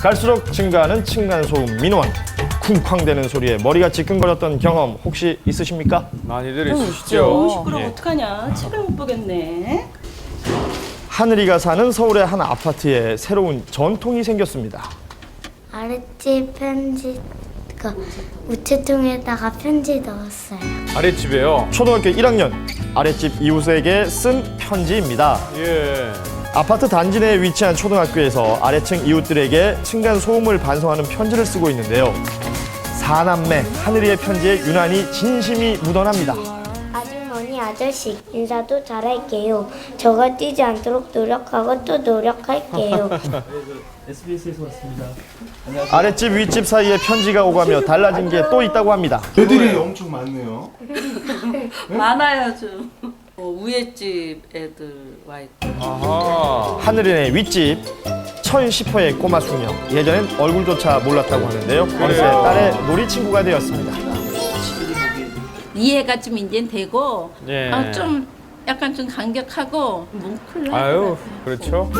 갈수록 증가하는 층간소음 민원. 쿵쾅대는 소리에 머리가 지끈거렸던 경험 혹시 있으십니까? 많이들 있으시죠? 시끄러워 어떡하냐. 책을 못 보겠네. 하늘이가 사는 서울의 한 아파트에 새로운 전통이 생겼습니다. 아랫집 편지 우체통에다가 편지 넣었어요. 아랫집에요? 초등학교 1학년 아랫집 이웃에게 쓴 편지입니다. 예. 아파트 단지 내에 위치한 초등학교에서 아래층 이웃들에게 층간 소음을 반성하는 편지를 쓰고 있는데요. 사남매 하늘이의 편지에 유난히 진심이 묻어납니다. 아주머니 아저씨 인사도 잘할게요. 저가 뛰지 않도록 노력하고 또 노력할게요. SBS에서 왔습니다. 아랫집 윗집 사이에 편지가 오가며 달라진 게 또 있다고 합니다. 애들이 엄청 많네요. 많아요 좀. 위에 집 애들 와 있고. 아하. 하늘이네 윗집 1010호의 꼬마 숙녀. 예전엔 얼굴조차 몰랐다고 하는데요. 어느새 딸의 놀이 친구가 되었습니다. 이해가 좀 이제 되고 예. 좀 약간 좀 감격하고 뭉클해요. 아유, 그렇죠.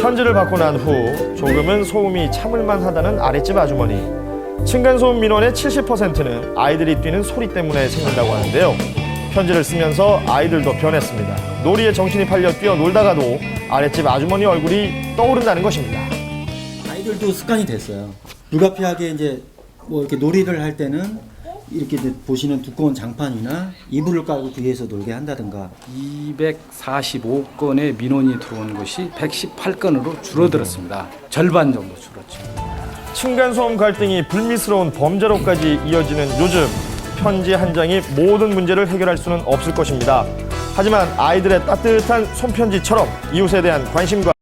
편지를 받고 난 후 조금은 소음이 참을만 하다는 아랫집 아주머니. 층간소음 민원의 70%는 아이들이 뛰는 소리 때문에 생긴다고 하는데요. 편지를 쓰면서 아이들도 변했습니다. 놀이에 정신이 팔려 뛰어놀다가도 아랫집 아주머니 얼굴이 떠오른다는 것입니다. 아이들도 습관이 됐어요. 불가피하게 이제 뭐 이렇게 놀이를 할 때는 이렇게 보시는 두꺼운 장판이나 이불을 깔고 그 위에서 놀게 한다든가. 245건의 민원이 들어온 것이 118건으로 줄어들었습니다. 절반 정도 줄었죠. 층간소음 갈등이 불미스러운 범죄로까지 이어지는 요즘 편지 한 장이 모든 문제를 해결할 수는 없을 것입니다. 하지만 아이들의 따뜻한 손편지처럼 이웃에 대한 관심과